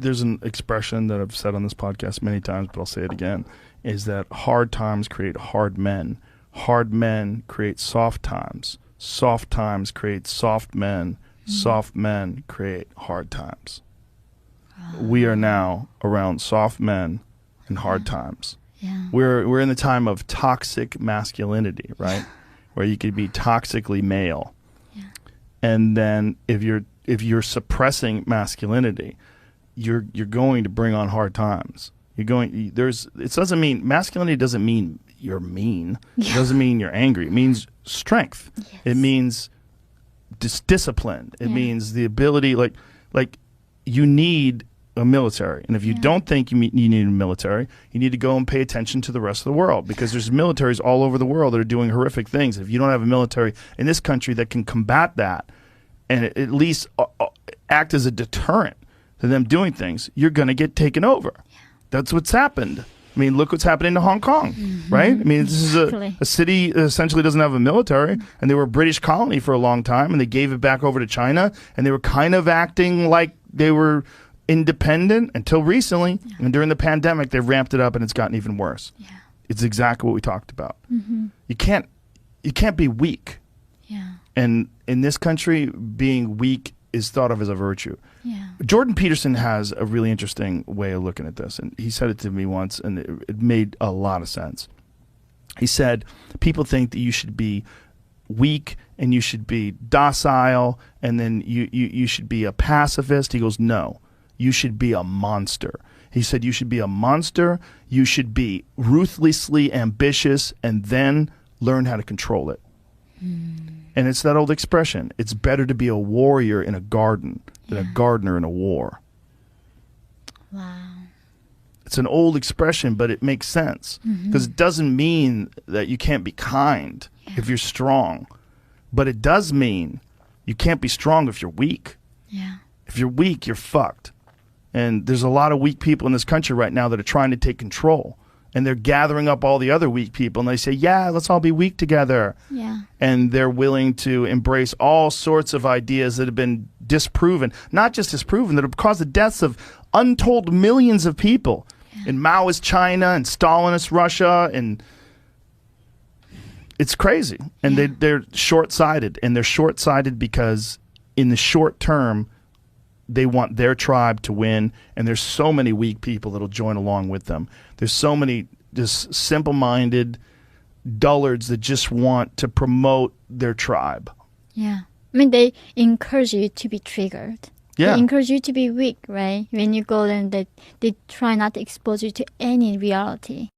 there's an expression that I've said on this podcast many times, but I'll say it again, is that hard times create hard men. Hard men create soft times. Soft times create soft men. Soft men create hard times. We are now around soft men and hard times. Yeah. We're in the time of toxic masculinity, right? Where you could be toxically male. Yeah. And then if you're suppressing masculinity, you're going to bring on hard times. It doesn't mean masculinity doesn't mean you're mean. Yeah. It doesn't mean you're angry. It means strength. Yes. It means discipline. It means the ability, like you need a military, and if you don't think you need a military, you need to go and pay attention to the rest of the world, because there's militaries all over the world that are doing horrific things. If you don't have a military in this country that can combat that and at least act as a deterrent to them doing things, you're going to get taken over. That's what's happened. I mean, look what's happening to Hong Kong, right? I mean, this is a city that essentially doesn't have a military, and they were a British colony for a long time, and they gave it back over to China, and they were kind of acting like they were independent until recently. And during the pandemic, they ramped it up, and it's gotten even worse. Yeah. It's exactly what we talked about. You can't be weak. Yeah. And in this country, being weak is thought of as a virtue. Yeah. Jordan Peterson has a really interesting way of looking at this, and he said it to me once, and it made a lot of sense. He said, people think that you should be weak and you should be docile, and then you should be a pacifist. He goes, no, you should be a monster. He said you should be a monster, you should be ruthlessly ambitious, and then learn how to control it. And it's that old expression, it's better to be a warrior in a garden than a gardener in a war. Wow. It's an old expression, but it makes sense, because it doesn't mean that you can't be kind if you're strong, but it does mean you can't be strong if you're weak. Yeah. If you're weak, you're fucked. And there's a lot of weak people in this country right now that are trying to take control. And they're gathering up all the other weak people, and they say, yeah, let's all be weak together. Yeah. And they're willing to embrace all sorts of ideas that have been disproven, not just disproven, that have caused the deaths of untold millions of people in Maoist China and Stalinist Russia. And it's crazy. And they're short-sighted. And they're short-sighted because in the short term, they want their tribe to win, and there's so many weak people that'll join along with them. There's so many just simple-minded dullards that just want to promote their tribe. Yeah. I mean, they encourage you to be triggered. Yeah. They encourage you to be weak, right? When you go, then they try not to expose you to any reality.